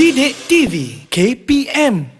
Didik TV KPM.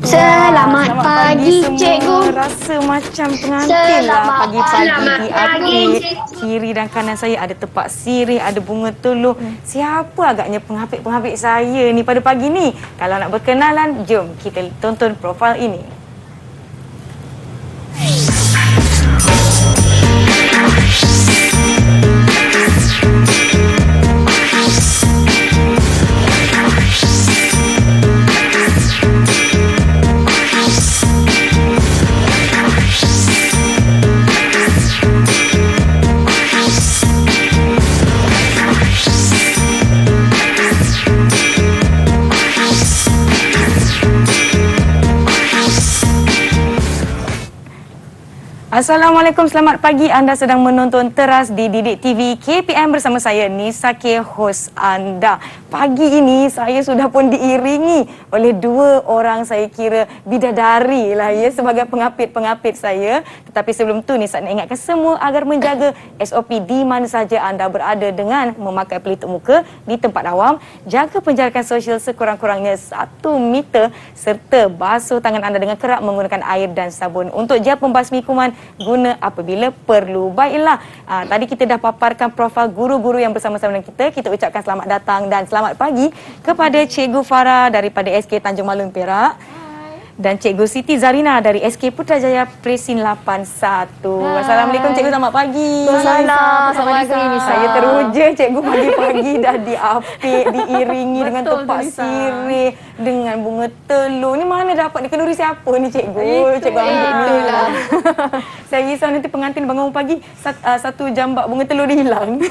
Selamat pagi, cikgu. Rasa macam pengantin lah pagi-pagi di pagi. Kiri dan kanan saya ada tepak sirih, ada bunga teluh. Siapa agaknya penghapik-penghapik saya ni pada pagi ni? Kalau nak berkenalan, jom kita tonton profil ini. Assalamualaikum, selamat pagi. Anda sedang menonton Teras di Didik TV KPM bersama saya Nisa K, host anda. Pagi ini saya sudah pun diiringi oleh dua orang saya kira bidadari lah ya sebagai pengapit-pengapit saya. Tetapi sebelum tu Nisa nak ingatkan semua agar menjaga SOP di mana saja anda berada dengan memakai pelitup muka di tempat awam, jaga penjarakan sosial sekurang-kurangnya 1 meter serta basuh tangan anda dengan kerap menggunakan air dan sabun untuk jar pembasmi kuman guna apabila perlu. Baiklah, tadi kita dah paparkan profil guru-guru yang bersama-sama dengan kita. Kita ucapkan selamat datang dan selamat pagi kepada Cikgu Farah daripada SK Tanjung Malun Perak. Dan Cikgu Siti Zarina dari SK Putrajaya Presin 81. Assalamualaikum Cikgu, selamat pagi. Waalaikumsalam. Selamat pagi, Nisa. Saya teruja Cikgu pagi-pagi dah diapik, diiringi dengan tepak sirih, dengan bunga teluh. Ni mana dapat ni? Kenduri siapa ni Cikgu? Cikgu ambil ni. Saya risau nanti pengantin bangun pagi satu jambak bunga teluh dia hilang.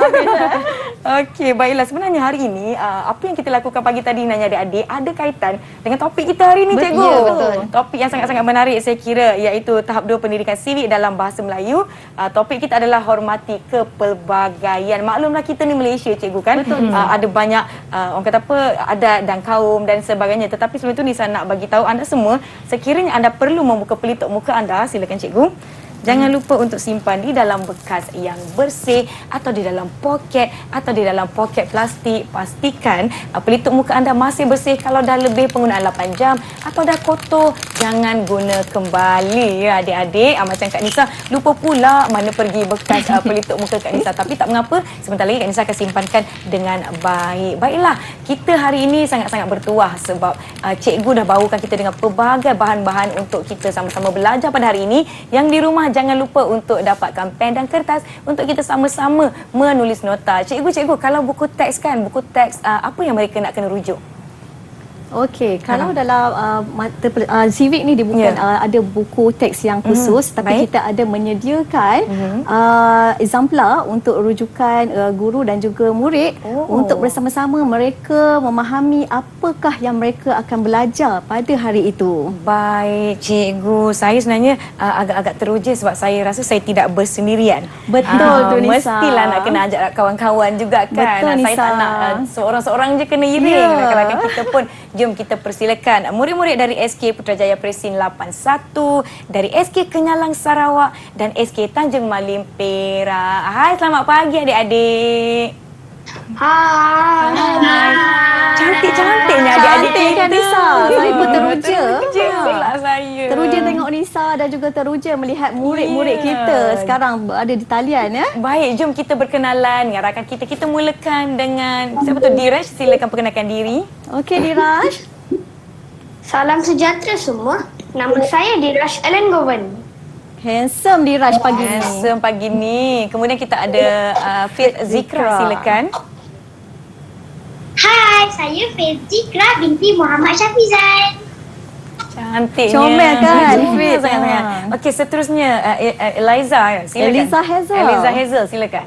Okey, baiklah. Sebenarnya hari ini apa yang kita lakukan pagi tadi Nanya adik-adik ada kaitan dengan topik kita hari ini Cikgu. Ya, betul. Topik yang sangat-sangat menarik saya kira iaitu tahap 2 pendidikan civic dalam bahasa Melayu. Topik kita adalah hormati kepelbagaian. Maklumlah kita ni Malaysia Cikgu kan. Ada banyak orang kata apa adat dan kaum dan sebagainya. Tetapi sebelum itu Nisa nak bagi tahu anda semua, sekiranya anda perlu membuka pelitup muka anda, silakan Cikgu. Jangan lupa untuk simpan di dalam bekas yang bersih atau di dalam poket atau di dalam poket plastik. Pastikan pelitup muka anda masih bersih. Kalau dah lebih penggunaan 8 jam atau dah kotor, jangan guna kembali ya adik-adik. Macam Kak Nisa lupa pula mana pergi bekas pelitup muka Kak Nisa. Tapi tak mengapa, sebentar lagi Kak Nisa akan simpankan dengan baik. Baiklah, kita hari ini sangat-sangat bertuah sebab cikgu dah bawakan kita dengan pelbagai bahan-bahan untuk kita sama-sama belajar pada hari ini. Yang di rumah jangan lupa untuk dapatkan pen dan kertas untuk kita sama-sama menulis nota. Cikgu, kalau buku teks kan, buku teks apa yang mereka nak kena rujuk? Okey, kalau dalam civic ni dia bukan ada buku teks yang khusus, tapi kita ada menyediakan exemplar untuk rujukan guru dan juga murid untuk bersama-sama mereka memahami apakah yang mereka akan belajar pada hari itu. Baik, cikgu. Saya sebenarnya agak-agak teruja sebab saya rasa saya tidak bersendirian. Betul tu, Nisa. Mestilah nak kena ajak kawan-kawan juga kan. Betul, Nisa. Saya tak nak seorang-seorang je kena iring. Rakan-rakan kita pun, jom kita persilakan. Murid-murid dari SK Putrajaya Presin 81, dari SK Kenyalang Sarawak dan SK Tanjung Malim Perak. Hai, selamat pagi adik-adik. Hai. Cantik-cantiknya adik-adik Cantik kan, Nisa? Saya pun teruja. Teruja saya. Teruja tengok Nisa dan juga teruja melihat murid-murid kita sekarang berada di talian ya. Baik, jom kita berkenalan dengan rakan kita. Kita mulakan dengan siapa tu? Diraj, silakan perkenalkan diri. Okey, Diraj. Salam sejahtera semua. Nama saya Diraj Ellen Govan. Handsome Diraj pagi ni. Handsome pagi ni. Kemudian kita ada Faiz Zikra, silakan. Hai, saya Faiz Zikra binti Muhammad Syafizan. Cantiknya. Comel kan, Comel Faiz? sangat-sangat. Okey, seterusnya Eliza, silakan. Eliza Hazel. Eliza Hazel, silakan.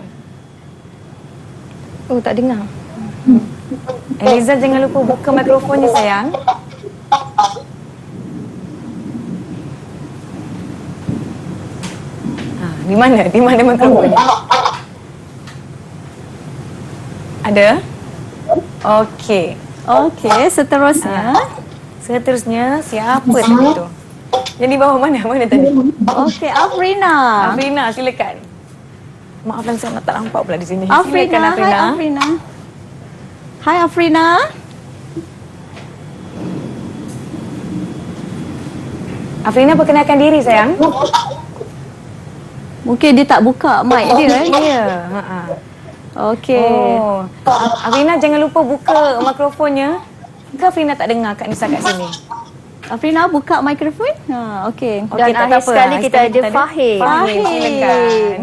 Oh, tak dengar. Eliza, jangan lupa buka mikrofonnya sayang. Di mana? Di mana mikrofonnya? Ada? Okey. Okey, seterusnya. Seterusnya siapa tu? Yang di bawah mana? Mana tadi? Okey, Afrina. Afrina, silakan. Maafkan saya tak nampak pula di sini. Afrina, Silakan, hai Afrina. Hai Afrina. Afrina, perkenalkan diri sayang. Mungkin dia tak buka mic dia. Ya. Okey. Oh. Afrina, jangan lupa buka mikrofonnya. Ke Afrina tak dengar Kak Nisa kat sini? Afrina buka mikrofon. Okey. Okey, Dan tak akhir apa. sekali kita ada Kita Fahim. Fahim, silakan.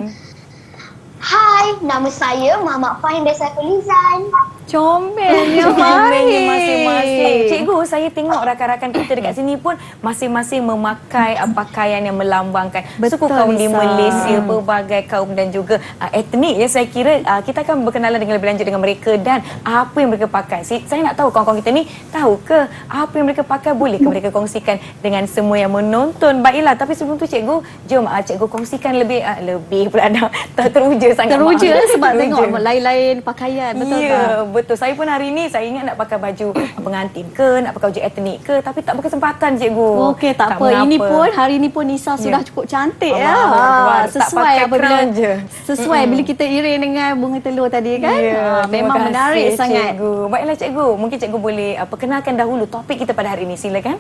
Hai, nama saya Muhammad Fahim Desafulizan. Comelnya Comelnya Fahim. masing-masing. Cikgu, saya tengok rakan-rakan kita dekat sini pun masing-masing memakai pakaian yang melambangkan suku Betul, kaum di Nisa. Malaysia, pelbagai kaum dan juga etnik. Ya, saya kira kita akan berkenalan dengan lebih lanjut dengan mereka dan apa yang mereka pakai. Saya nak tahu kawan-kawan kita ni tahu ke apa yang mereka pakai, boleh ke mereka kongsikan dengan semua yang menonton. Baiklah, tapi sebelum tu cikgu, jom cikgu kongsikan lebih pula dah teruja sangat. Teruja maaf. sebab Teruja. tengok lain-lain pakaian, betul Ya, tak? betul. Saya pun hari ni saya ingat nak pakai baju pengantin ke, nak pakai baju etnik ke, tapi tak berkesempatan cikgu. Okey, tak apa. mengapa. Ini pun hari ni pun Nisa sudah cukup cantik ya. Allahu Akbar. Tak Sesuai pakai apabila crown je. sesuai bila kita iring dengan bunga telur tadi kan. Ya, Memang terima menarik kasih, sangat. Cikgu. Baiklah cikgu, mungkin cikgu boleh perkenalkan dahulu topik kita pada hari ini. Silakan.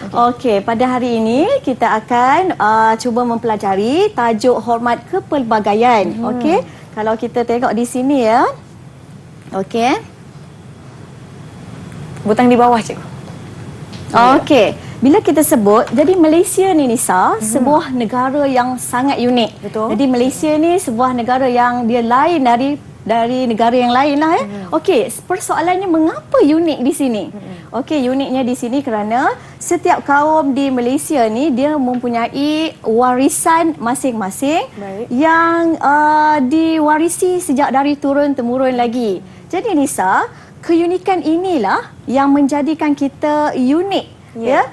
Okey, pada hari ini kita akan cuba mempelajari tajuk hormat kepelbagaian. Okey, kalau kita tengok di sini ya. Okey. Butang di bawah cikgu. Okey, bila kita sebut, jadi Malaysia ni Nisa, sebuah negara yang sangat unik. Betul. Jadi Malaysia ni sebuah negara yang dia lain dari negara yang lain lah. Okey, persoalannya mengapa unik di sini? Okey, uniknya di sini kerana setiap kaum di Malaysia ni dia mempunyai warisan masing-masing yang diwarisi sejak dari turun-temurun lagi. Jadi Nisa, keunikan inilah yang menjadikan kita unik ya.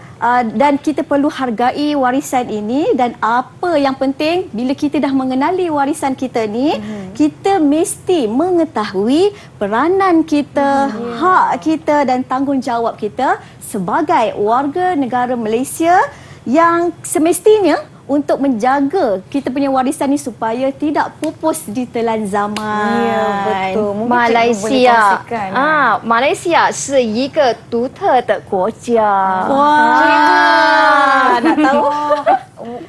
Dan kita perlu hargai warisan ini dan apa yang penting bila kita dah mengenali warisan kita ni, kita mesti mengetahui peranan kita, hak kita dan tanggungjawab kita sebagai warga negara Malaysia yang semestinya untuk menjaga kita punya warisan ni supaya tidak pupus di telan zaman. Ya, betul. Mungkin cikgu boleh 马来西亚 kongsikan. 马来西亚是一个独特的国家。 Wah, nak tahu?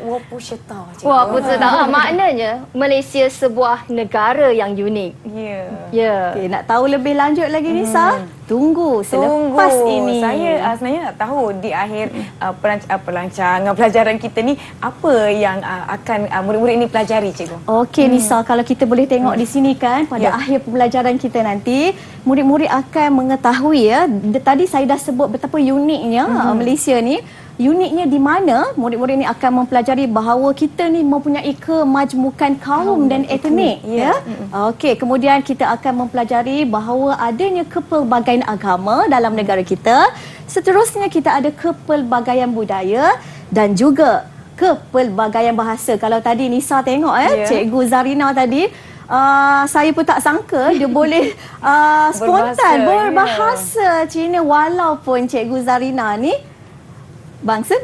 我不 syaitan. Wah, betul tak? Maknanya Malaysia sebuah negara yang unik. Ya. Ya. Okay, nak tahu lebih lanjut lagi Nisa? Tunggu selepas ini. Saya sebenarnya nak tahu di akhir perancangan pelajaran kita ni apa yang akan murid-murid ni pelajari, cikgu. Okey Nisa, kalau kita boleh tengok di sini kan pada akhir pembelajaran kita nanti, murid-murid akan mengetahui ya. Tadi saya dah sebut betapa uniknya Malaysia ni. Uniknya di mana murid-murid ni akan mempelajari bahawa kita ni mempunyai kemajmukan kaum dan etnik ya. Okey, kemudian kita akan mempelajari bahawa adanya kepelbagaian agama dalam negara kita. Seterusnya kita ada kepelbagaian budaya dan juga kepelbagaian bahasa. Kalau tadi Nisa tengok Cikgu Zarina tadi, saya pun tak sangka dia boleh spontan berbahasa Cina walaupun Cikgu Zarina ni bangsa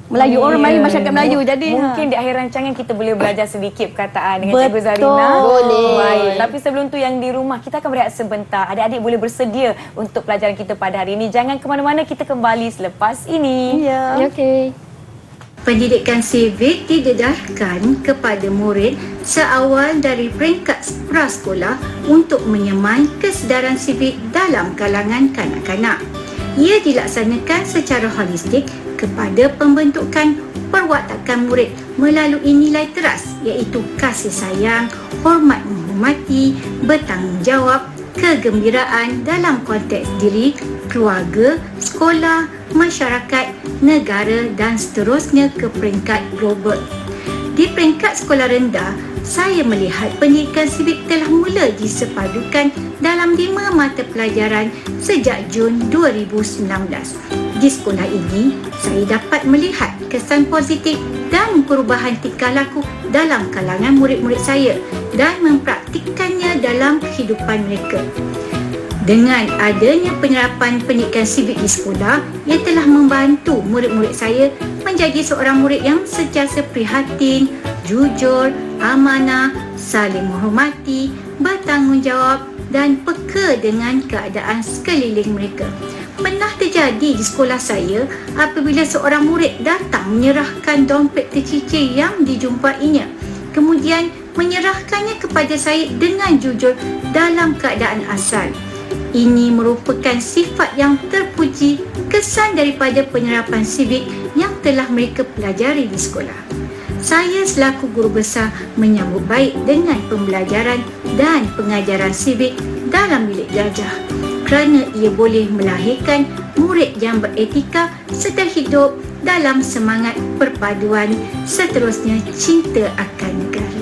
Melayu, orang Melayu, masyarakat Melayu. Jadi mungkin di akhir rancangan kita boleh belajar sedikit perkataan dengan Betul. Cikgu Zarina. Boleh. Baik. Tapi sebelum tu yang di rumah, kita akan berehat sebentar. Adik-adik boleh bersedia untuk pelajaran kita pada hari ini. Jangan ke mana-mana, kita kembali selepas ini. ya. Okey. Pendidikan civic didedahkan kepada murid seawal dari peringkat prasekolah untuk menyemai kesedaran civic dalam kalangan kanak-kanak. Ia dilaksanakan secara holistik kepada pembentukan perwatakan murid melalui nilai teras iaitu kasih sayang, hormat menghormati, bertanggungjawab, kegembiraan dalam konteks diri, keluarga, sekolah, masyarakat, negara dan seterusnya ke peringkat global. Di peringkat sekolah rendah, saya melihat pendidikan civic telah mula disepadukan dalam 5 mata pelajaran sejak Jun 2019. Di sekolah ini, saya dapat melihat kesan positif dan perubahan tingkah laku dalam kalangan murid-murid saya dan mempraktikkannya dalam kehidupan mereka. Dengan adanya penyerapan pendidikan civic di sekolah, ia telah membantu murid-murid saya menjadi seorang murid yang sentiasa prihatin, jujur, amanah, saling menghormati, bertanggungjawab dan peka dengan keadaan sekeliling mereka. Pernah terjadi di sekolah saya apabila seorang murid datang menyerahkan dompet tercicir yang dijumpainya, kemudian menyerahkannya kepada saya dengan jujur dalam keadaan asal. Ini merupakan sifat yang terpuji, kesan daripada penyerapan civic yang telah mereka pelajari di sekolah. Saya selaku guru besar menyambut baik dengan pembelajaran dan pengajaran civic dalam bilik darjah kerana ia boleh melahirkan murid yang beretika serta hidup dalam semangat perpaduan, seterusnya cinta akan negara.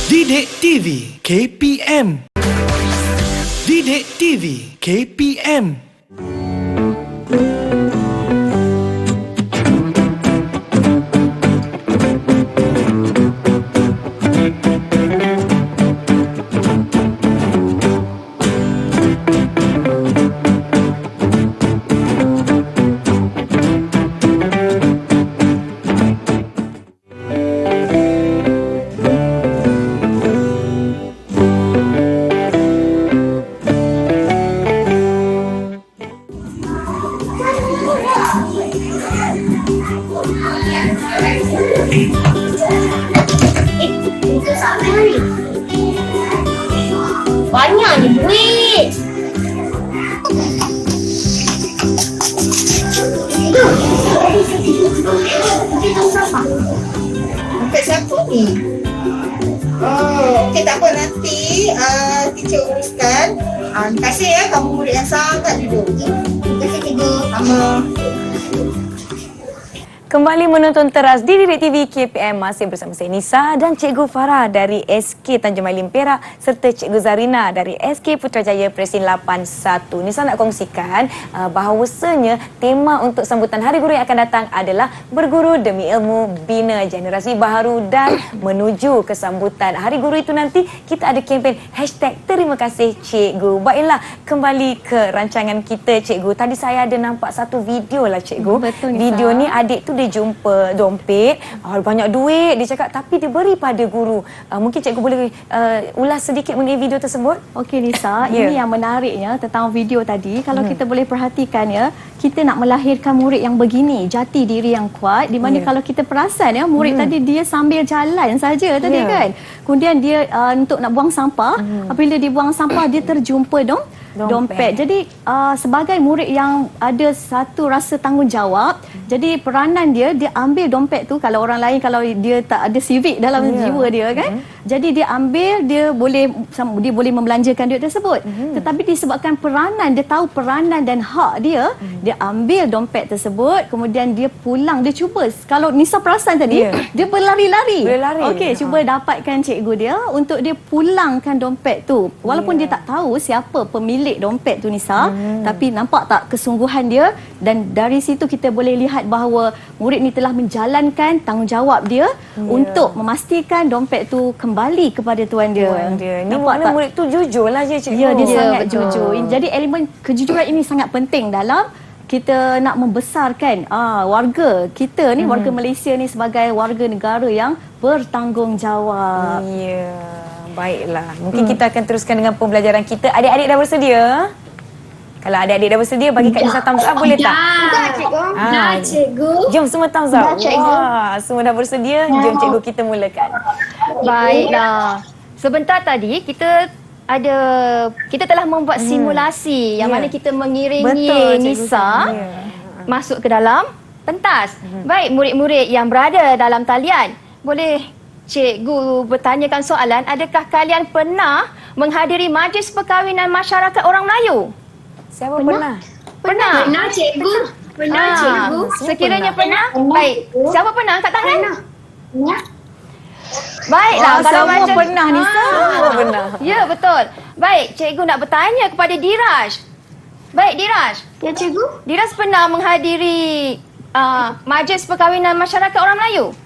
Didik TV KPM. Didik TV KPM. Itu sampai hari. Banyak ni duit. Untuk siapa ni? Okey, tak apa, nanti teacher uruskan. Terima kasih ya, kamu murid yang sangat jujur. Terima kasih cikgu. Sama. Kembali menonton teras di Didik TV KPM, masih bersama saya Nisa dan Cikgu Farah dari SK Tanjung Malim Perak serta Cikgu Zarina dari SK Putrajaya Presin 81. Nisa nak kongsikan bahawasanya tema untuk sambutan Hari Guru yang akan datang adalah berguru demi ilmu, bina generasi baharu dan menuju ke sambutan Hari Guru itu nanti kita ada kempen #Terima kasih Cikgu. Baiklah, kembali ke rancangan kita Cikgu. Tadi saya ada nampak satu video lah Cikgu. Betul, Nisa. Video ni adik tu dia jumpa dompet, banyak duit, dia cakap tapi dia beri pada guru. Mungkin cikgu boleh ulas sedikit mengenai video tersebut? Okey Nisa, Ya. ini yang menariknya tentang video tadi. Kalau kita boleh perhatikan ya, kita nak melahirkan murid yang begini, jati diri yang kuat, di mana kalau kita perasan ya, murid tadi dia sambil jalan saja tadi kan. Kemudian dia untuk nak buang sampah, apabila dia buang sampah dia terjumpa dompet. Jadi sebagai murid yang ada satu rasa tanggungjawab, jadi peranan dia ambil dompet tu. Kalau orang lain, kalau dia tak ada civic dalam jiwa dia kan, jadi dia ambil, dia boleh membelanjakan duit tersebut. Tetapi disebabkan peranan, dia tahu peranan dan hak dia, dia ambil dompet tersebut, kemudian dia pulang, dia cuba. Kalau Nisa perasan tadi, dia berlari-lari. Okey, cuba dapatkan cikgu dia untuk dia pulangkan dompet tu. Walaupun dia tak tahu siapa pemilik dompet tu Nisa, tapi nampak tak kesungguhan dia, dan dari situ kita boleh lihat bahawa murid ni telah menjalankan tanggungjawab dia untuk memastikan dompet tu kembali kepada tuan dia. Ni makna murid tu jujur lah je cikgu. Ya, dia sangat jujur. Jadi elemen kejujuran ini sangat penting dalam kita nak membesarkan warga kita ni, warga Malaysia ni sebagai warga negara yang bertanggungjawab. Ya, baiklah. Mungkin kita akan teruskan dengan pembelajaran kita. Adik-adik dah bersedia? Kalau adik-adik dah bersedia, bagi Kak Nisa thumbs up boleh tak? Dah, cikgu. Dah, cikgu. Jom semua thumbs up. Dah, cikgu. Wah, semua dah bersedia. Jom cikgu kita mulakan. Baiklah. Sebentar tadi kita telah membuat simulasi yang mana kita mengiringi Betul, Cikgu Nisa Ya. masuk ke dalam pentas. Baik, murid-murid yang berada dalam talian, boleh cikgu bertanyakan soalan, adakah kalian pernah menghadiri majlis perkahwinan masyarakat orang Melayu? Siapa pernah? Pernah? Pernah, cikgu. Pernah, cikgu. Sekiranya pernah? Pernah. Baik. Siapa pernah? Angkat tangan. Pernah. Baiklah, kalau semua macam pernah Nisa. Semua pernah. Ya, betul. Baik, cikgu nak bertanya kepada Diraj. Baik, Diraj. Ya, cikgu. Diraj pernah menghadiri majlis perkahwinan masyarakat orang Melayu?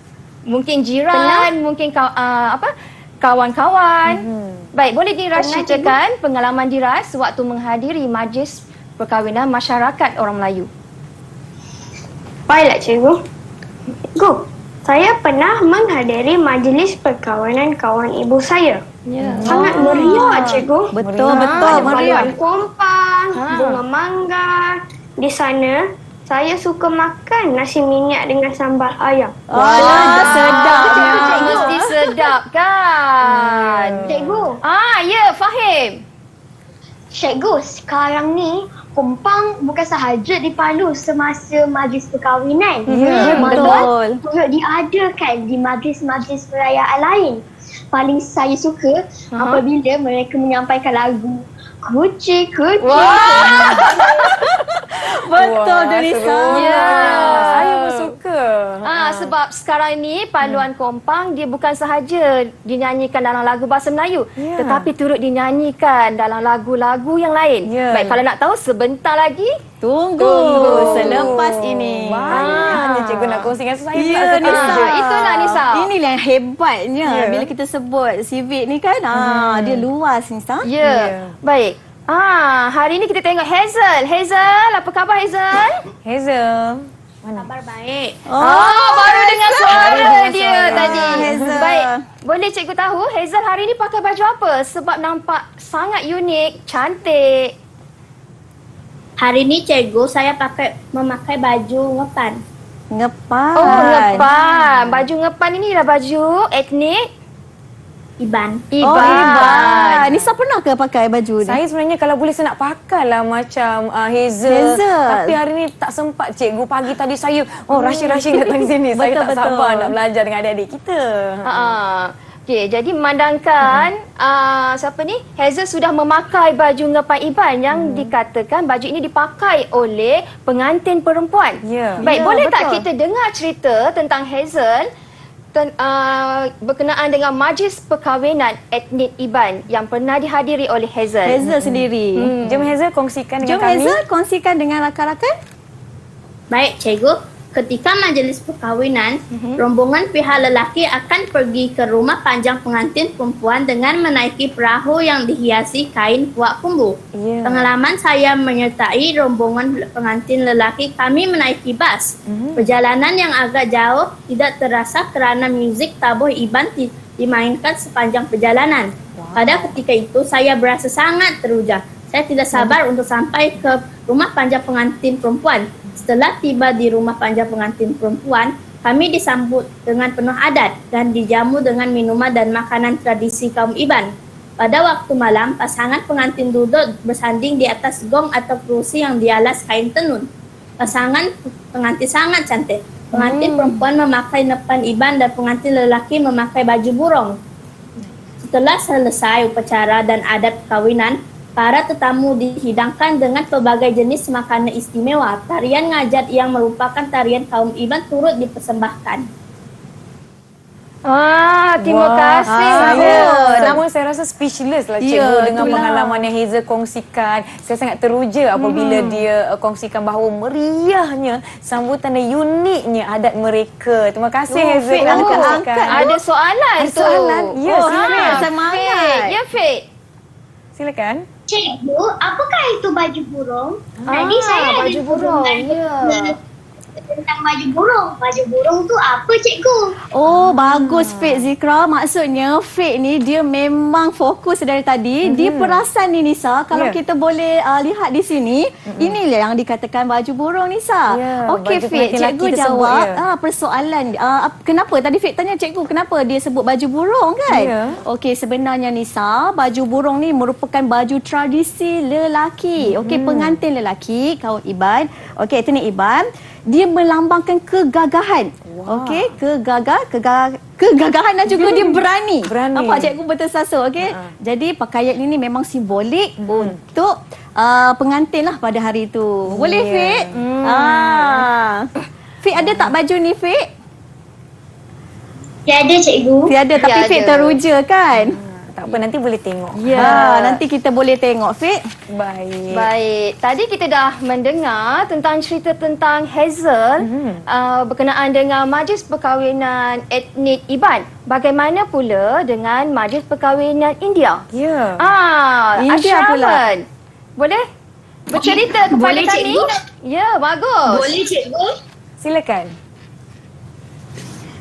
Mungkin jiran, mungkin kawan-kawan. Baik, boleh Diraj Pernah, ceritakan pengalaman Diraj sewaktu menghadiri majlis perkahwinan masyarakat orang Melayu? Baiklah cikgu. Saya pernah menghadiri majlis perkahwinan kawan ibu saya. Sangat meriah cikgu. Betul, Ada meriah. balon kompang, bunga mangga. Di sana saya suka makan nasi minyak dengan sambal ayam. Sedapnya. Mesti sedap kan? Cikgu. Ya, Fahim. Cikgu, sekarang ni kompang bukan sahaja dipandu semasa majlis perkahwinan. Betul. Turut diadakan di majlis-majlis perayaan lain. Paling saya suka apabila mereka menyampaikan lagu Kucing. Betul tu Nisa. Ya. Saya pun suka. Sebab sekarang ni paduan kompang dia bukan sahaja dinyanyikan dalam lagu bahasa Melayu, tetapi turut dinyanyikan dalam lagu-lagu yang lain. Baik, kalau nak tahu sebentar lagi Tunggu selepas ini. Hanya cikgu nak kongsikan saya Ya, pula Nisa. setuju. Itulah Nisa. Inilah yang hebatnya bila kita sebut civic ni kan. Dia luas Nisa. Ya. Baik. Hari ni kita tengok Hazel. Hazel, apa khabar Hazel? Hazel. Kabar baik. Baru dengar suara dia tadi. Hazel. Baik. Boleh cikgu tahu Hazel hari ni pakai baju apa? Sebab nampak sangat unik, cantik. Hari ni cikgu saya memakai baju ngepan. Ngepan. Oh, ngepan. Baju ngepan ini adalah baju etnik Iban. Oh, Iban. Nisa pernah ke pakai baju ni? Saya sebenarnya kalau boleh saya nak pakai lah macam Hazel. Tapi hari ni tak sempat cikgu. Pagi tadi saya rushing datang sini. Saya tak Betul. sabar nak belajar dengan adik-adik kita. Okey, jadi memandangkan siapa ni? Hazel sudah memakai baju ngepan Iban yang dikatakan baju ini dipakai oleh pengantin perempuan. Ya. Baik, Ya, boleh tak betul. kita dengar cerita tentang Hazel berkenaan dengan majlis perkahwinan etnik Iban yang pernah dihadiri oleh Hazel. Hazel sendiri. Jom Hazel kongsikan dengan Jom kami. Hazel kongsikan dengan rakan-rakan. Baik, cikgu. Ketika majlis perkahwinan, rombongan pihak lelaki akan pergi ke rumah panjang pengantin perempuan dengan menaiki perahu yang dihiasi kain puak kumbu. Ya. Pengalaman saya menyertai rombongan pengantin lelaki, kami menaiki bas. Perjalanan yang agak jauh tidak terasa kerana muzik tabuh Iban dimainkan sepanjang perjalanan. Pada ketika itu, saya berasa sangat teruja. Saya tidak sabar untuk sampai ke rumah panjang pengantin perempuan. Setelah tiba di rumah panjang pengantin perempuan, kami disambut dengan penuh adat dan dijamu dengan minuman dan makanan tradisi kaum Iban. Pada waktu malam, pasangan pengantin duduk bersanding di atas gong atau kerusi yang dialas kain tenun. Pasangan pengantin sangat cantik. Pengantin perempuan memakai nepan Iban dan pengantin lelaki memakai baju burung. Setelah selesai upacara dan adat perkahwinan, para tetamu dihidangkan dengan pelbagai jenis makanan istimewa. Tarian ngajat yang merupakan tarian kaum Iban turut dipersembahkan. Terima kasih. Namun saya rasa speechless lah cikgu Ya, dengan itulah. pengalaman yang Hazel kongsikan. Saya sangat teruja apabila dia kongsikan bahawa meriahnya sambutan dan uniknya adat mereka. Terima kasih Hazel. Fik, kerana angkat, kongsikan. angkat. Ada soalan Ada tu. soalan? Ya, silakan. Semangat. Fik. Ya, Fik. Silakan. Cikgu, apakah itu baju burung? Tadi saya ada baju burung. turunkan tentang baju burung. Baju burung tu apa, cikgu? Oh, bagus Fik Zikra. Maksudnya Fik ni dia memang fokus dari tadi. Dia perasan ni Nisa. Kalau Ya. kita boleh lihat di sini, inilah yang dikatakan baju burung Nisa. Ya, Okey baju Fik, pengantin cikgu lelaki tersebut, jawab ya. persoalan. Kenapa? Tadi Fik tanya cikgu kenapa dia sebut baju burung kan? Ya. Okey, sebenarnya Nisa, baju burung ni merupakan baju tradisi lelaki. Okey, pengantin lelaki kaum Iban. Okey, etnik Iban. Dia melambangkan kegagahan. Wah. Okey, kegagahan dan juga dia berani. Berani. Nampak cikgu betul sasa, okey? Jadi pakaian ini memang simbolik untuk pengantin lah pada hari itu. Boleh, Fik? Fik ada tak baju ni, Fik? Tiada, cikgu. Tiada, tapi Tiada. Fik teruja kan? Tak apa, nanti boleh tengok. Ya, nanti kita boleh tengok, Fik. Baik. Baik, tadi kita dah mendengar tentang cerita tentang Hazel berkenaan dengan majlis perkahwinan etnik Iban. Bagaimana pula dengan majlis perkahwinan India? Ya. India pula. Ashraman. Boleh bercerita kepada Boleh, kami? cikgu. Ya, bagus. Boleh, cikgu. Silakan.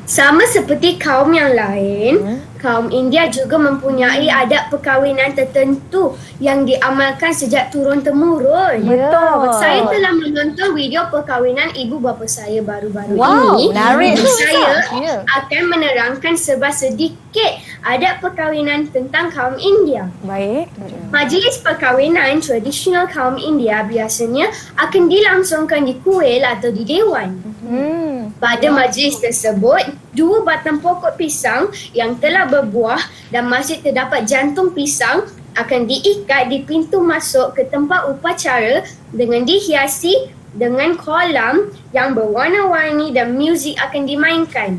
Sama seperti kaum yang lain, kaum India juga mempunyai adat perkahwinan tertentu yang diamalkan sejak turun-temurun. Betul. Saya telah menonton video perkahwinan ibu bapa saya baru-baru Wow, ini. menarik. Saya Ya. akan menerangkan serba sedikit adat perkahwinan tentang kaum India. Baik. Majlis perkahwinan tradisional kaum India biasanya akan dilangsungkan di kuil atau di dewan. Pada majlis tersebut, 2 batang pokok pisang yang telah berbuah dan masih terdapat jantung pisang akan diikat di pintu masuk ke tempat upacara dengan dihiasi dengan kolam yang berwarna-warni dan muzik akan dimainkan.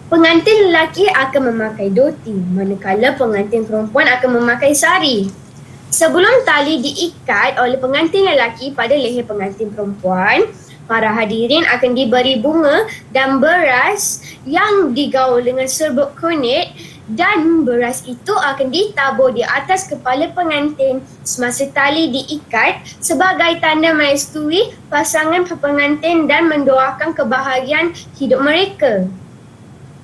Pengantin lelaki akan memakai dhoti, manakala pengantin perempuan akan memakai sari. Sebelum tali diikat oleh pengantin lelaki pada leher pengantin perempuan, para hadirin akan diberi bunga dan beras yang digaul dengan serbuk kunit dan beras itu akan ditabur di atas kepala pengantin semasa tali diikat sebagai tanda merestui pasangan pengantin dan mendoakan kebahagiaan hidup mereka.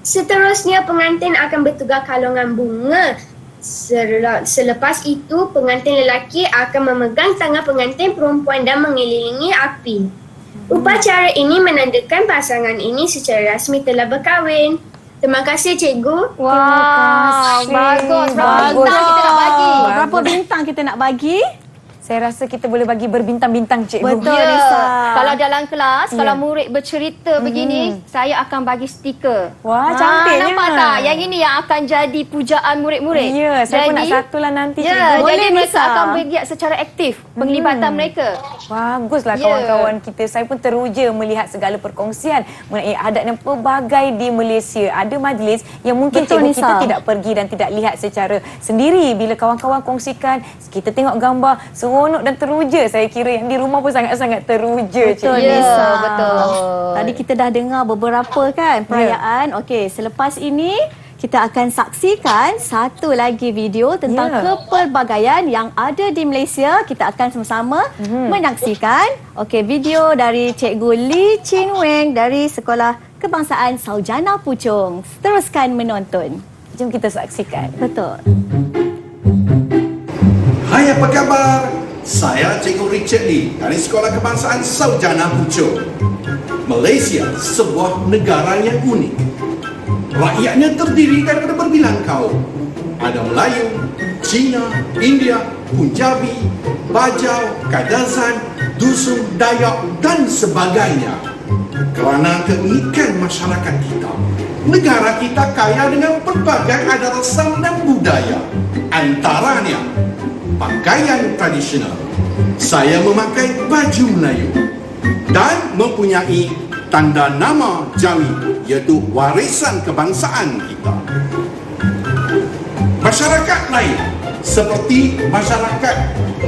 Seterusnya pengantin akan bertukar kalungan bunga. Selepas itu pengantin lelaki akan memegang tangan pengantin perempuan dan mengelilingi api. Upacara ini menandakan pasangan ini secara rasmi telah berkahwin. Terima kasih, cikgu. Wow, bagus. Berapa Bagus. bintang kita nak bagi? Berapa bintang kita nak bagi? Saya rasa kita boleh bagi berbintang-bintang, cikgu. Betul, Nisa. Kalau dalam kelas, kalau Ya. murid bercerita begini, saya akan bagi stiker. Wah, cantiknya. Nampak tak? Yang ini yang akan jadi pujaan murid-murid. Ya, saya pun nak satulah nanti, Ya, cikgu. jadi Boleh, mereka Nisa. akan bergiat secara aktif penglibatan mereka. Baguslah Ya. kawan-kawan kita. Saya pun teruja melihat segala perkongsian mengenai adat dan pelbagai di Malaysia. Ada majlis yang mungkin Betul, cikgu Nisa. kita tidak pergi dan tidak lihat secara sendiri. Bila kawan-kawan kongsikan, kita tengok gambar, seronok dan teruja. Saya kira yang di rumah pun sangat-sangat teruja, Betul, cikgu. Nisa. betul. Tadi kita dah dengar beberapa kan perayaan. Okey, selepas ini kita akan saksikan satu lagi video tentang kepelbagaian yang ada di Malaysia. Kita akan sama-sama menyaksikan video dari Cikgu Lee Chin Weng dari Sekolah Kebangsaan Saujana Puchong. Teruskan menonton. Jom kita saksikan. Betul. Hai, apa khabar? Saya Cikgu Richard Lee dari Sekolah Kebangsaan Saujana Puchong. Malaysia sebuah negara yang unik. Rakyatnya terdiri daripada berbilang kaum. Ada Melayu, Cina, India, Punjabi, Bajau, Kadazan, Dusun, Dayak dan sebagainya. Kerana keunikan masyarakat kita, negara kita kaya dengan pelbagai adat rasam dan budaya. Antaranya pakaian tradisional. Saya memakai baju Melayu dan mempunyai tanda nama Jawi, iaitu warisan kebangsaan kita. Masyarakat lain seperti masyarakat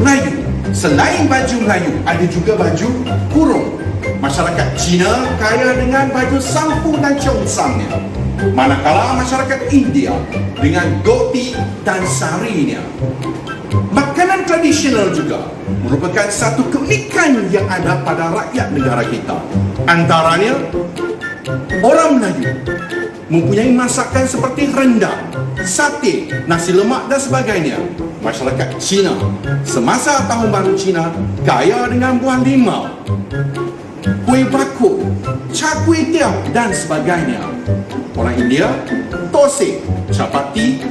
Melayu, selain baju Melayu ada juga baju kurung. Masyarakat Cina kaya dengan baju sampu dan cheongsangnya, manakala masyarakat India dengan dhoti dan sarinya. Makanan tradisional juga merupakan satu keunikan yang ada pada rakyat negara kita. Antaranya, orang Melayu mempunyai masakan seperti rendang, sate, nasi lemak dan sebagainya. Masyarakat Cina semasa Tahun Baru Cina kaya dengan buah limau, kuih bakul, char kway teow dan sebagainya. Orang India, tosek, chapati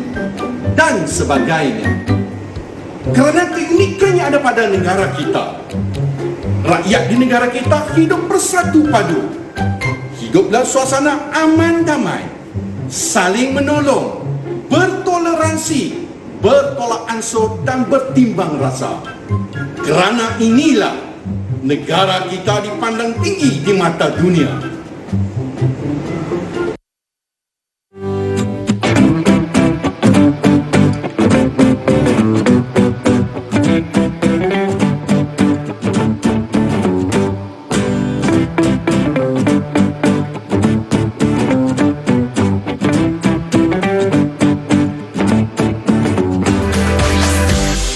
dan sebagainya. Kerana keunikan yang ada pada negara kita, rakyat di negara kita hidup bersatu padu. Hidup dalam suasana aman damai, saling menolong, bertoleransi, bertolak ansur dan bertimbang rasa. Kerana inilah negara kita dipandang tinggi di mata dunia.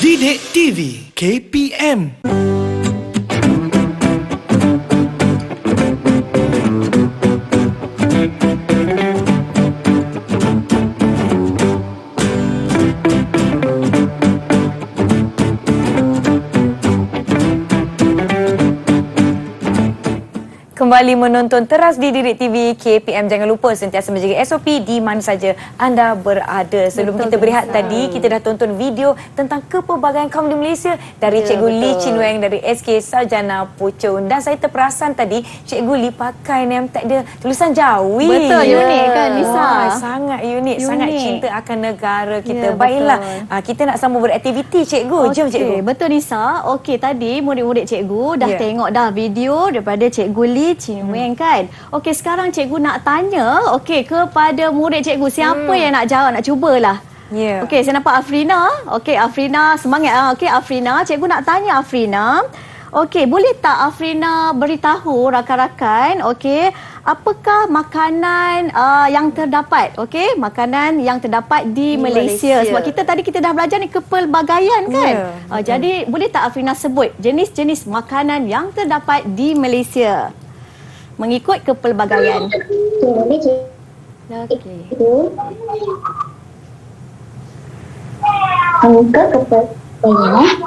Didik TV KPM. Kembali menonton teras di Didik TV KPM. Jangan lupa sentiasa menjaga SOP di mana saja anda berada. Sebelum kita berehat tadi, kita dah tonton video tentang kepelbagaian kaum di Malaysia dari Cikgu Lee Chin Weng dari SK Saujana Puchong. Dan saya terperasan tadi, Cikgu Lee pakai yang tak ada tulisan Jawi. Betul, unik kan, Nisa? Wah, sangat unik, sangat cinta akan negara kita. Baiklah, kita nak sambung beraktiviti, Cikgu. Jom, Cikgu. Betul, Nisa. Okey, tadi murid-murid cikgu dah tengok dah video daripada Cikgu Lee Chin Weng kan. Okey, sekarang cikgu nak tanya kepada murid cikgu, siapa yang nak jawab, nak cubalah. Okey, saya nampak Afrina. Okey, Afrina semangat. Okey, Afrina, cikgu nak tanya Afrina. Okey, boleh tak Afrina beritahu rakan-rakan, apakah makanan yang terdapat, makanan yang terdapat di Malaysia. Sebab kita tadi dah belajar ni kepelbagaian kan. Jadi boleh tak Afrina sebut jenis-jenis makanan yang terdapat di Malaysia mengikut kepelbagaian? Boleh je. Mengikut kepelbagaian,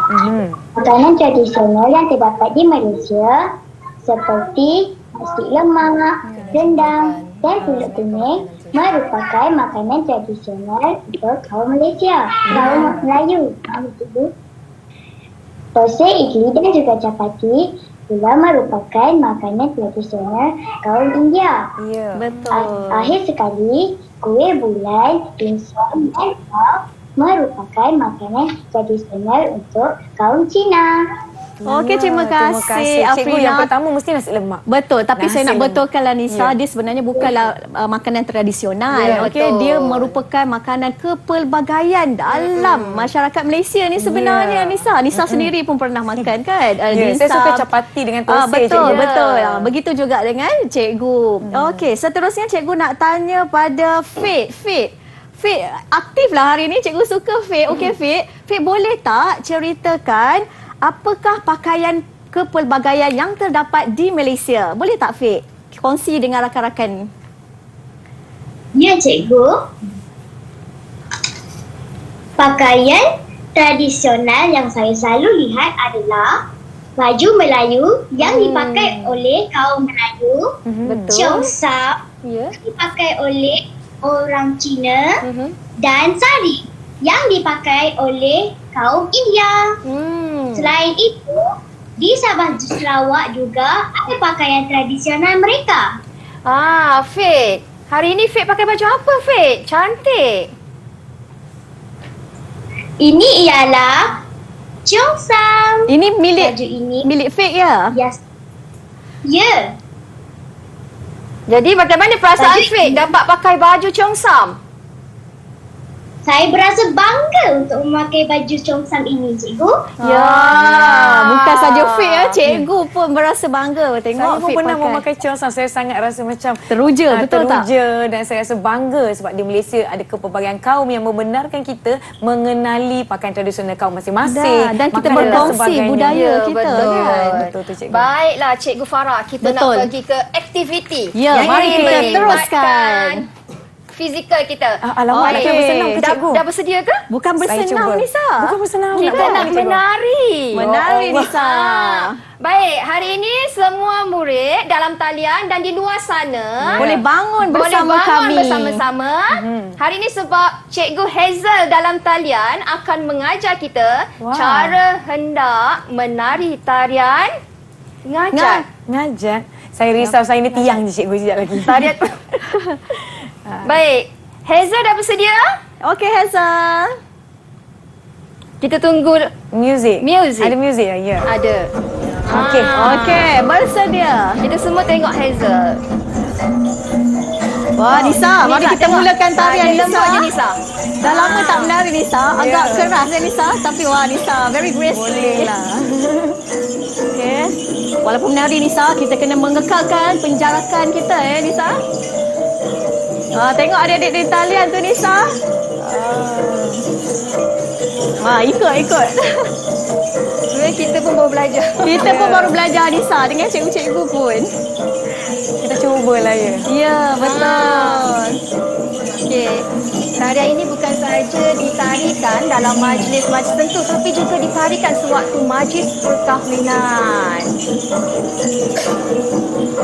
makanan tradisional yang terdapat di Malaysia seperti nasi lemak, rendang dan pulut kuning merupakan makanan tradisional untuk kaum Malaysia, kaum Melayu. Tosai, idli dan juga chapati pula merupakan makanan tradisional kaum India. Ya. Betul. Akhir sekali, kuih bulan, dimsum dan pop merupakan makanan tradisional untuk kaum Cina. Okey, terima kasih Cikgu, yang Afrina. pertama mesti nasi lemak. Betul, tapi Nasi saya nak lemak. betulkanlah Nisa, Ya. dia sebenarnya bukanlah makanan tradisional. Ya, Okey, betul. dia merupakan makanan kepelbagaian dalam masyarakat Malaysia ni sebenarnya, Ya. Nisa. Nisa sendiri pun pernah makan kan? Ya, saya suka chapati dengan tosai, betul, cikgu. betul. Begitu juga dengan cikgu. Okey, seterusnya cikgu nak tanya pada Fit. Fit, aktiflah hari ni, cikgu suka Fit. Okey, Fit. Fit, boleh tak ceritakan apakah pakaian kepelbagaian yang terdapat di Malaysia? Boleh tak, Fit? Kongsi dengan rakan-rakan. Ya, cikgu. Pakaian tradisional yang saya selalu lihat adalah baju Melayu yang dipakai oleh kaum Melayu, cheongsam Ya. dipakai oleh orang Cina dan sari yang dipakai oleh kaum India. Selain itu, di Sabah Sarawak juga ada pakaian tradisional mereka. Fit. Hari ini Fit pakai baju apa, Fit? Cantik. Ini ialah cheongsam. Ini milik Baju ini milik Fit ya? biasa. Ya, Jadi bagaimana perasaan Baju Fit ini- dapat pakai baju cheongsam? saya berasa bangga untuk memakai baju cheongsam ini, cikgu. Ya, bukan saja Fit ya, cikgu pun berasa bangga tengok Saya pun Fit pernah pakai. memakai cheongsam. Saya sangat rasa macam Teruja, betul tak? teruja, dan saya rasa bangga sebab di Malaysia ada kepelbagaian kaum yang membenarkan kita mengenali pakaian tradisional kaum masing-masing. Dan kita makanan dan berkongsi sebagainya. budaya Ya, kita betul. kan. Betul tu, cikgu. Baiklah, Cikgu Farah, kita Betul. nak pergi ke aktiviti. Ya, yang mari ini kita melibatkan teruskan. Fizikal kita. Alamak, Baik. dah bersenam ke, cikgu? Dah bersedia ke? Bukan Saya bersenam, cuba. Nisa. Bukan bersenam. Kita nak cikgu. menari. Menari, Allah. Nisa. Baik, hari ini semua murid dalam talian dan di luar sana Boleh bangun boleh bersama bangun kami. bersama-sama. Hari ini sebab Cikgu Hazel dalam talian akan mengajar kita Wow. cara hendak menari tarian ngajak. Ngajak. Saya risau saya ni tiang je, cikgu, sekejap lagi. Tarian. Baik, Hazel dah bersedia? Okey, Hazel. Kita tunggu Music. Music. Ada music ya? Ya. ada. Okey. Okey, bersedia. Kita semua tengok Hazel. Wah, Nisa, mari Nisa, kita tengok. mulakan tarian Dia Nisa. lembut je, Nisa. Dah lama tak menari Nisa, agak keras ya Nisa, tapi wah Nisa very graceful. Boleh lah. Okey. Walaupun menari Nisa, kita kena mengekalkan penjarakan kita Nisa. Tengok adik-adik di talian tu Nisa. Ikut. Kita pun baru belajar. Kita pun baru belajar Nisa dengan cikgu-cikgu pun. Kita cubalah ya. Ya, betul. Okey. Tarian ini bukan sahaja ditarikan dalam majlis-majlis tertentu tapi juga ditarikan sewaktu majlis perkahwinan.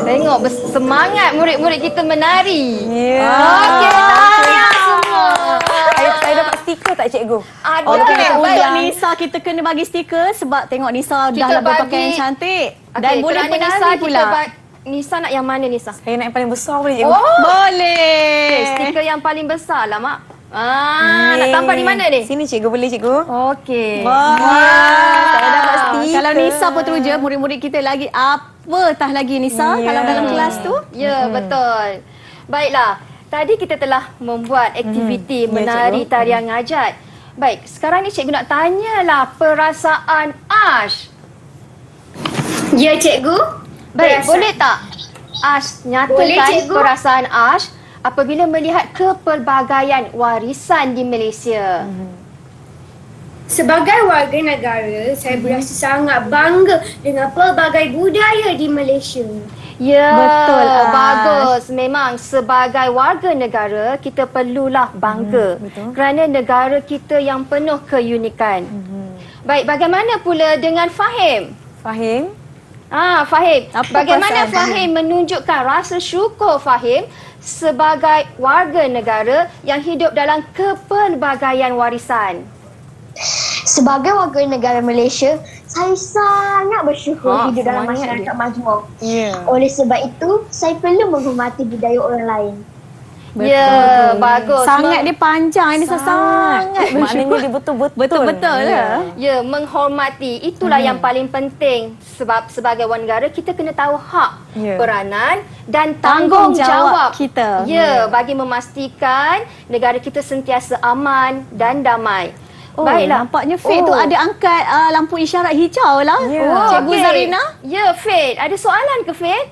Tengok semangat murid-murid kita menari. Ya. Okey, tarian semua. Saya dapat stiker tak, cikgu? Ada. Okey, untuk Baik. Nisa kita kena bagi stiker sebab tengok Nisa Kita dah berpakaian bagi- cantik dan Okey, boleh kerana Nisa menari pula. Nisa nak yang mana Nisa? Saya nak yang paling besar boleh, cikgu? Boleh. Okay, stiker yang paling besar lah Mak. Nak tampal di mana ni? Sini, cikgu. Boleh, cikgu? Okey. Wah, saya dapat stiker. Kalau Nisa pun teruja, murid-murid kita lagi apatah lagi Nisa Ya. kalau dalam kelas tu. Ya, betul. Baiklah, tadi kita telah membuat aktiviti menari cikgu. tarian ngajat. Baik, sekarang ni cikgu nak tanyalah perasaan Ash. Ya, cikgu. Baik, boleh tak Ash Boleh, nyatakan cikgu. perasaan Ash apabila melihat kepelbagaian warisan di Malaysia? Sebagai warga negara, saya berasa sangat bangga dengan pelbagai budaya di Malaysia. Ya, Betul, Ash. bagus. Memang sebagai warga negara, kita perlulah bangga kerana negara kita yang penuh keunikan. Baik, bagaimana pula dengan Fahim? Fahim? Fahim. Apa Bagaimana perasaan? Fahim menunjukkan rasa syukur Fahim sebagai warga negara yang hidup dalam kepelbagaian warisan? Sebagai warga negara Malaysia, saya sangat bersyukur hidup dalam masyarakat majmuk. Oleh sebab itu, saya perlu menghormati budaya orang lain. Ya, bagus. Sangat dia panjang ni, sangat Maknanya dia betul-betul. Ya, menghormati itulah yang paling penting, sebab sebagai warga negara kita kena tahu hak, peranan dan tanggungjawab kita. Ya, bagi memastikan negara kita sentiasa aman dan damai. Baiklah. Nampaknya Faith tu ada angkat lampu isyarat hijau lah. Cikgu Zarina. Ya, Faith. Ada soalan ke Faith?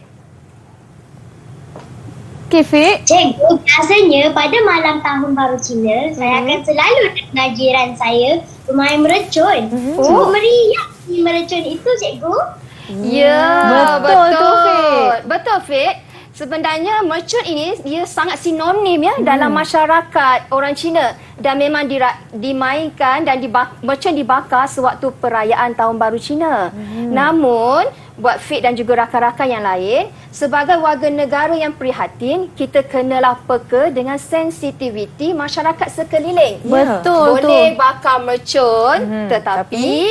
Okey, Faith. Cikgu, biasanya pada malam tahun baru Cina, saya akan selalu dengan jiran saya bermain merecun. Cukup meriah merecun itu, cikgu. Ya, betul tu, Faith. Betul, Faith. Sebenarnya mercun ini dia sangat sinonim ya dalam masyarakat orang Cina, dan memang dimainkan dan mercun dibakar sewaktu perayaan Tahun Baru Cina. Namun buat Faith dan juga rakan-rakan yang lain, sebagai warga negara yang prihatin, kita kenalah peka dengan sensitiviti masyarakat sekeliling. Betul tu. Boleh bakar mercun, tetapi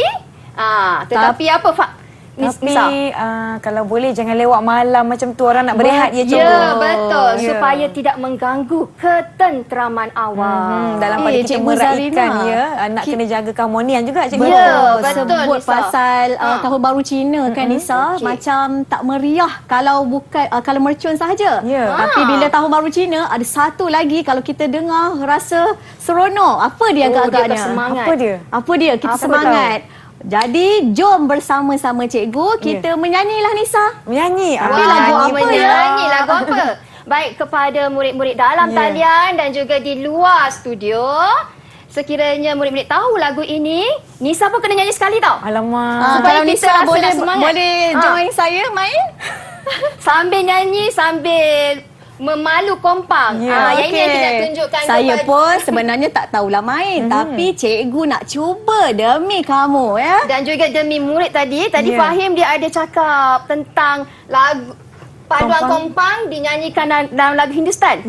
apa Pak? Tapi kalau boleh jangan lewat malam macam tu, orang nak berehat ya, cikgu. Ya, betul. Supaya tidak mengganggu ketenteraman awam. Dalam pada kita meraihkan nak kena jaga keharmonian juga, cikgu. Ya, betul, sebut Nisa. pasal Tahun Baru Cina kan, Nisa, macam tak meriah kalau bukan kalau mercun sahaja. Tapi bila Tahun Baru Cina ada satu lagi, kalau kita dengar rasa seronok. Apa dia agak-agaknya? Apa dia? Kita semangat. Jadi jom bersama-sama cikgu kita menyanyilah, Nisa. Menyanyi. Tapi lagu apa menyanyi lagu apa? Baik, kepada murid-murid dalam talian dan juga di luar studio, sekiranya murid-murid tahu lagu ini, Nisa pun kena nyanyi sekali tau. Alamak. Supaya Kalau kita Nisa rasa semangat. boleh join saya main. Sambil nyanyi, sambil memalu kompang. Yang ini yang kita tunjukkan saya kepada... pun sebenarnya tak tahulah main, tapi cikgu nak cuba demi kamu ya. Dan juga demi murid tadi Fahim dia ada cakap tentang lagu paduan kompang dinyanyikan dalam lagu Hindustan.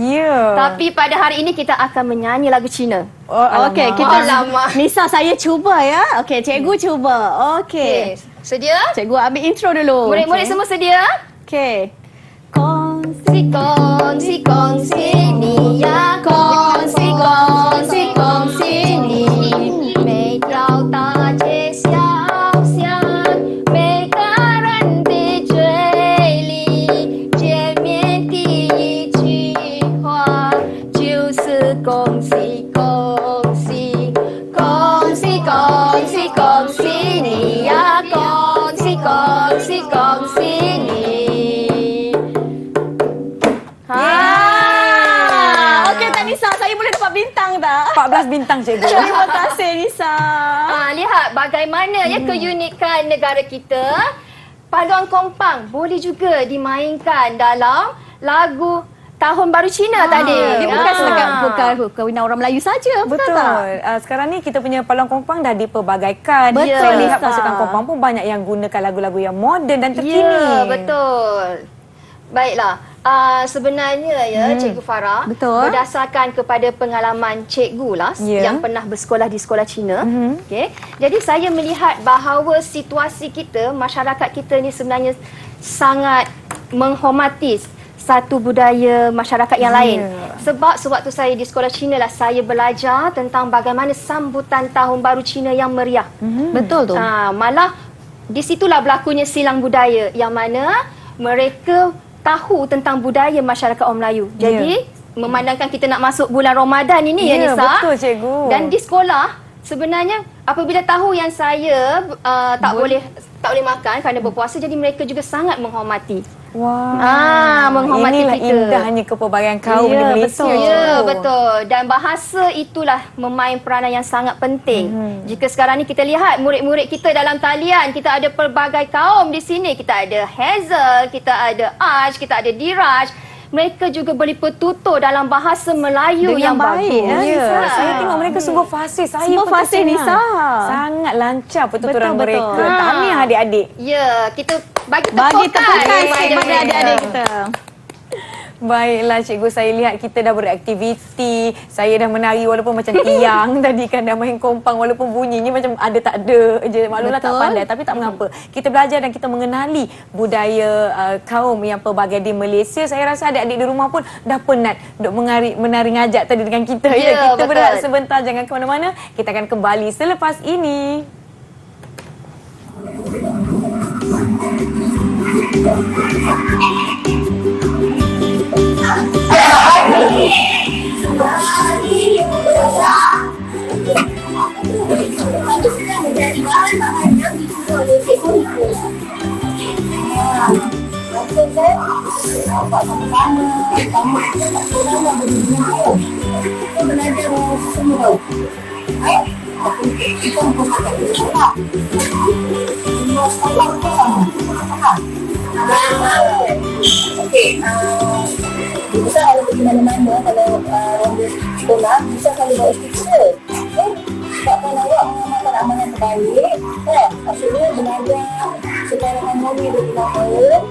Tapi pada hari ini kita akan menyanyi lagu Cina. Okey, kita Nisa, saya cuba ya. Okey, cikgu cuba. Okey. Sedia? Cikgu ambil intro dulu. Murid-murid semua sedia? Okey. Kongsi ni ya, kongsi ni. 每条大街小巷，每个人的嘴里，见面第一句话就是恭喜恭喜，恭喜恭喜你呀，恭喜恭喜你。Okey tak Nisa, saya boleh dapat bintang tak? 14 bintang, cikgu. Terima kasih Nisa. Lihat bagaimana keunikan negara kita. Paduan kompang boleh juga dimainkan dalam lagu Tahun Baru Cina tadi. Dia bukan setakat perkahwinan orang Melayu saja. Betul. Sekarang ni kita punya paduan kompang dah diperbagaikan. Saya lihat pasukan kompang pun banyak yang gunakan lagu-lagu yang moden dan terkini. Ya, betul. Baiklah. Sebenarnya Cikgu Farah, berdasarkan kepada pengalaman cikgu lah yang pernah bersekolah di sekolah Cina, jadi saya melihat bahawa situasi kita, masyarakat kita ni sebenarnya sangat menghormati satu budaya masyarakat yang lain. Sebab sewaktu saya di sekolah Cina lah saya belajar tentang bagaimana sambutan Tahun Baru Cina yang meriah. Betul tu. Malah di situlah berlakunya silang budaya yang mana mereka tahu tentang budaya masyarakat orang Melayu. Jadi memandangkan kita nak masuk bulan Ramadan ini ya Nisa. Betul, cikgu. Dan di sekolah sebenarnya apabila tahu yang saya tak boleh makan kerana berpuasa, jadi mereka juga sangat menghormati. Menghormati inilah kita. Indahnya kepelbagaian kaum di Malaysia. Betul. Dan bahasa itulah memain peranan yang sangat penting. Jika sekarang ni kita lihat murid-murid kita dalam talian, kita ada pelbagai kaum di sini. Kita ada Hazel, kita ada Ash, kita ada Diraj. Mereka juga boleh bertutur dalam bahasa Melayu yang baik. Saya tengok mereka sungguh fasih. Saya semua pun fasih, Nisa. Sangat lancar pertuturan mereka. Tahniah adik-adik. Ya, kita bagi tepukan kepada adik-adik kita. Baiklah cikgu, saya lihat kita dah beraktiviti. Saya dah menari walaupun macam tiang tadi kan, dah main kompang walaupun bunyinya macam ada tak ada je. Maklumlah tak pandai tapi tak mengapa. Kita belajar dan kita mengenali budaya kaum yang pelbagai di Malaysia. Saya rasa adik-adik di rumah pun dah penat duk menari ngajak tadi dengan kita. Ya, kita berehat sebentar, jangan ke mana-mana. Kita akan kembali selepas ini. Kita kalau pergi mana-mana, kalau ronda sekolah, bisa kalau bawa stiker. Sebab kalau awak mengamalkan amalan terbaik, maksudnya belajar secara harmoni dengan tahun,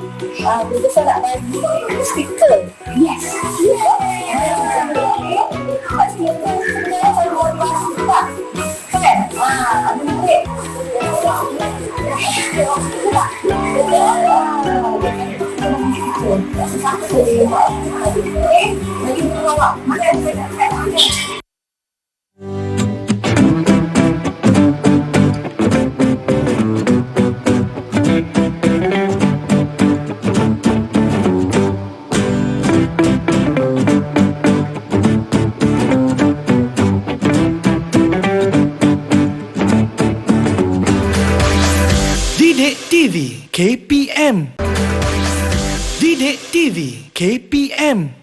guru besar nak bagi stiker. Yes. Sebab stiker sebenarnya kalau buat sebab kan? Ada murid. Didik TV KPM. Didik TV KPM.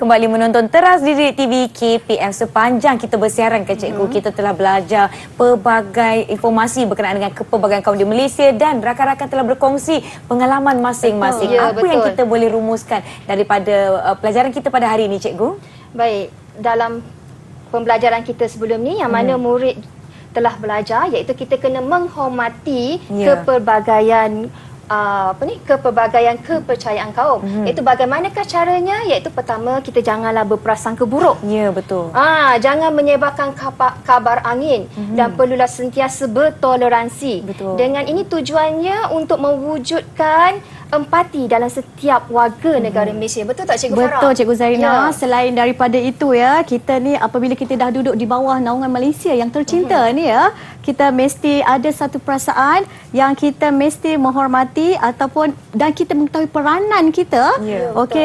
Kembali menonton Teras Didik TV KPM. Sepanjang kita bersiaran ke cikgu, kita telah belajar pelbagai informasi berkenaan dengan kepelbagaian kaum di Malaysia dan rakan-rakan telah berkongsi pengalaman masing-masing. Apa yang kita boleh rumuskan daripada pelajaran kita pada hari ini, cikgu? Baik, dalam pembelajaran kita sebelum ni yang mana murid telah belajar, iaitu kita kena menghormati kepelbagaian kepelbagaian kepercayaan kaum. Iaitu bagaimanakah caranya? Iaitu pertama, kita janganlah berprasangka buruk. Ya, betul. Jangan menyebarkan kabar angin dan perlulah sentiasa bertoleransi. Betul. Dengan ini tujuannya untuk mewujudkan empati dalam setiap warga negara Malaysia. Betul tak Cikgu Farah? Betul Cikgu Zarina. Selain daripada itu kita ni apabila kita dah duduk di bawah naungan Malaysia yang tercinta ni kita mesti ada satu perasaan yang kita mesti menghormati ataupun dan kita mengetahui peranan kita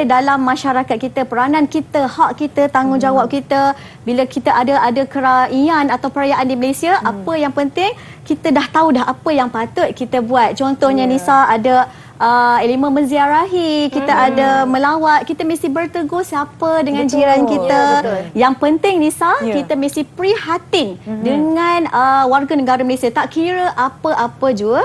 dalam masyarakat kita, peranan kita, hak kita, tanggungjawab kita. Bila kita ada keraian atau perayaan di Malaysia, apa yang penting kita dah tahu dah apa yang patut kita buat. Contohnya Nisa ada elemen menziarahi, kita ada melawat, kita mesti bertegur siapa dengan jiran kita. Yang penting Nisa, kita mesti prihatin dengan warga negara Malaysia, tak kira apa-apa jua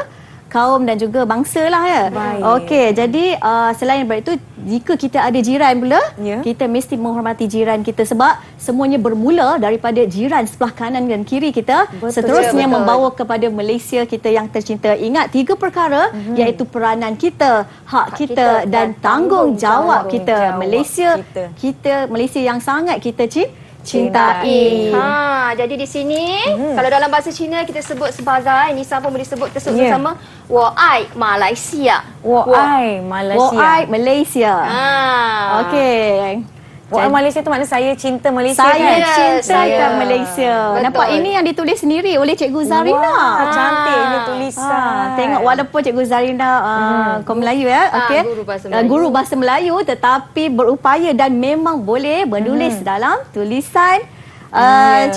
kaum dan juga bangsa lah Okey, jadi selain daripada itu, jika kita ada jiran pula, kita mesti menghormati jiran kita sebab semuanya bermula daripada jiran sebelah kanan dan kiri kita. Seterusnya membawa kepada Malaysia kita yang tercinta. Ingat 3 perkara iaitu peranan kita, hak kita dan tanggungjawab kita. Malaysia yang sangat kita cintai. Jadi di sini kalau dalam bahasa Cina kita sebut sebagai, Nisa pun boleh sebut bersama, Wa'ai Malaysia. Wa'ai Malaysia. Wa'ai Malaysia. Okey. Wa'ai Malaysia tu makna saya cinta Malaysia kan? Cintakan Malaysia. Nampak ini yang ditulis sendiri oleh Cikgu Zarina. Wah, cantiknya tulisan. Tengok walaupun Cikgu Zarina kaum Melayu guru bahasa Melayu tetapi berupaya dan memang boleh menulis dalam tulisan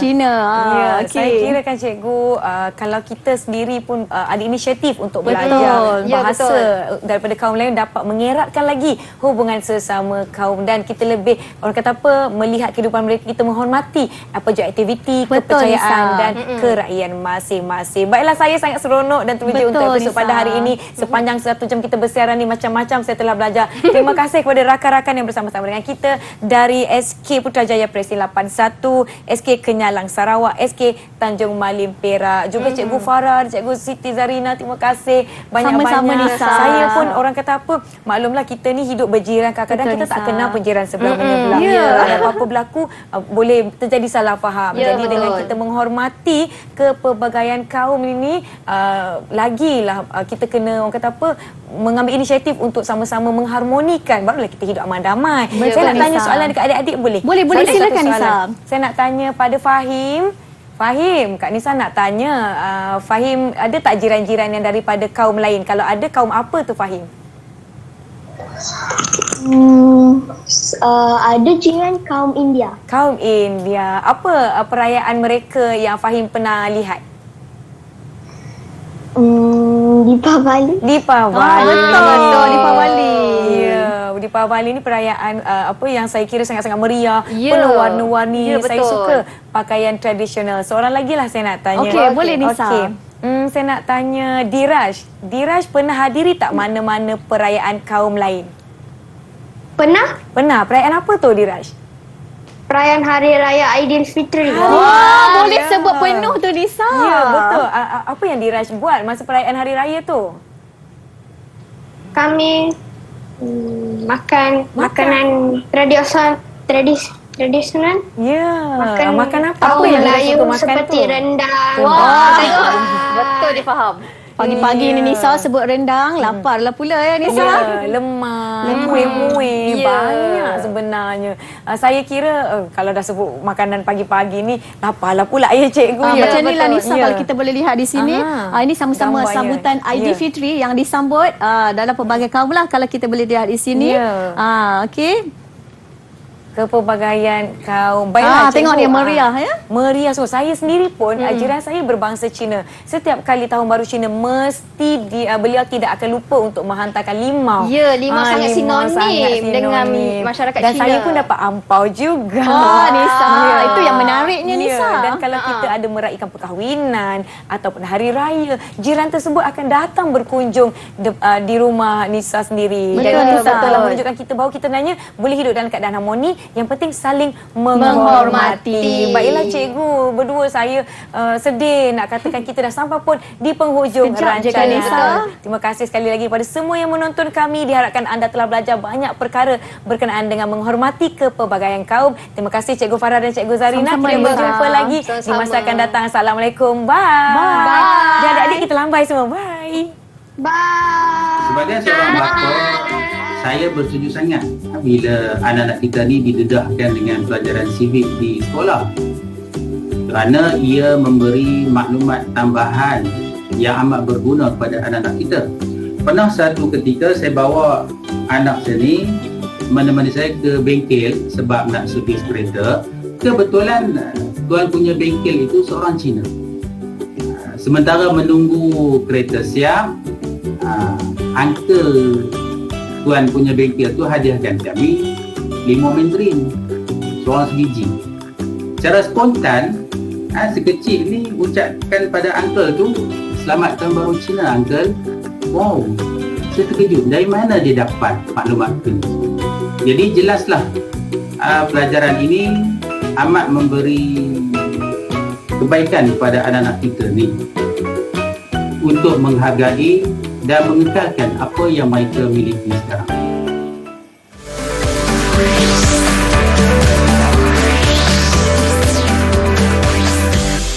Cina. Ya, Okey. saya kira kan cikgu, kalau kita sendiri pun ada inisiatif untuk Betul. belajar Ya, bahasa betul. daripada kaum lain dapat mengeratkan lagi hubungan sesama kaum dan kita lebih orang kata apa melihat kehidupan mereka, kita menghormati apa je aktiviti, Betul, kepercayaan Nisa. dan kerakyatan masing-masing. Baiklah, saya sangat seronok dan teruja Betul, untuk episod Nisa. pada hari ini. Sepanjang 1 jam kita bersiaran ni macam-macam saya telah belajar. Terima kasih kepada rakan-rakan yang bersama-sama dengan kita dari SK Putrajaya Presiden 81, SK Kenyalang Sarawak, SK Tanjung Malim Perak, juga Cikgu Farah, Cikgu Siti Zarina, terima kasih banyak-banyak. Sama-sama, Nisa. Saya pun orang kata apa, maklumlah kita ni hidup berjiran, kadang-kadang Betul, kita tak Nisa. kenal penjiran sebelah menyebelah. Ya. Ada apa-apa berlaku boleh terjadi salah faham. Ya, Jadi betul. dengan kita menghormati kepelbagaian kaum ini, lagilah kita kena orang kata apa mengambil inisiatif untuk sama-sama mengharmonikan, barulah kita hidup aman damai. Betul, Saya nak tanya Nisa. soalan dekat adik-adik boleh? Boleh, Saya ada silakan, satu soalan. Nisa. Saya nak tanya pada Fahim. Fahim, Kak Nisa nak tanya, Fahim ada tak jiran-jiran yang daripada kaum lain? Kalau ada, kaum apa tu Fahim? Ada jiran kaum India. Kaum India. Apa perayaan mereka yang Fahim pernah lihat? Deepavali. Deepavali. Betul, Deepavali. Ya, Deepavali ni perayaan apa yang saya kira sangat-sangat meriah, Ya. penuh warna-warni. Ya, Saya betul. suka pakaian tradisional. Seorang lagi lah saya nak tanya. Okey, boleh, Nisa. Okey. Saya nak tanya Diraj. Diraj pernah hadiri tak mana-mana perayaan kaum lain? Pernah? Pernah. Perayaan apa tu Diraj? Perayaan Hari Raya Aidilfitri. Boleh sebut penuh tu, Nisa. Ya, betul. Apa yang Diraj buat masa perayaan Hari Raya tu? Kami makan makanan tradisional. Ya. Makan apa? Apa Kaum yang Diraj Melayu suka makan seperti tu? rendang. Tengok. Betul, dia faham. Pagi-pagi ni Nisa sebut rendang, laparlah pula ya Nisa. Ya, lemak, muih-muih, Ya. banyak sebenarnya. Saya kira kalau dah sebut makanan pagi-pagi ni, laparlah pula ya cikgu. Macam ni lah betul. Nisa, kalau kita boleh lihat di sini. Ini sama-sama gambarnya. sambutan Aidilfitri yang disambut dalam pelbagai kaum lah kalau kita boleh lihat di sini. Ya. Okey. Kepelbagaian kaum. Baiklah, cikgu. Tengok dia meriah ya. Meriah. So, saya sendiri pun, jiran saya berbangsa Cina. Setiap kali Tahun Baru Cina, mesti beliau tidak akan lupa untuk menghantarkan limau. Ya, limau sangat limau sinonim dengan masyarakat dan Cina. saya pun dapat ampau juga. Nisa. Itu yang menariknya, Nisa. Dan kalau kita ada meraihkan perkahwinan ataupun hari raya, jiran tersebut akan datang berkunjung di rumah Nisa sendiri. Betul, Dan itu Nisa. telah menunjukkan kita bahawa kita sebenarnya boleh hidup dalam keadaan harmoni. Yang penting saling Menghormati. Baiklah cikgu, berdua saya sedih nak katakan kita dah sampai pun di penghujung Sekejap je, rancangan. Nisa. Betul. Terima kasih sekali lagi kepada semua yang menonton kami. Diharapkan anda telah belajar banyak perkara berkenaan dengan menghormati kepelbagaian kaum. Terima kasih Cikgu Farah dan Cikgu Zarina. Sama-sama, Kita Nisa. berjumpa lagi di Sama-sama. masa akan datang. Assalamualaikum. Bye. Dan adik-adik kita lambai semua. Bye. Bye. Sebagai seorang pelakon, saya bersetuju sangat bila anak-anak kita ni didedahkan dengan pelajaran civic di sekolah, kerana ia memberi maklumat tambahan yang amat berguna kepada anak-anak kita. Pernah satu ketika saya bawa anak saya ni menemani saya ke bengkel sebab nak servis kereta. Kebetulan tuan punya bengkel itu seorang Cina. Sementara menunggu kereta siap, uncle tuan punya bengkel tu hadiahkan kami limau mandarin seorang sebiji. Secara spontan, sekecil ni ucapkan pada uncle tu, "Selamat Tahun Baru Cina, uncle." Wow, saya terkejut dari mana dia dapat maklumat tu. Jadi jelaslah pelajaran ini amat memberi kebaikan kepada anak-anak kita ni untuk menghargai dan mengekalkan apa yang mereka miliki sekarang.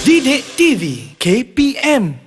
Didik TV KPM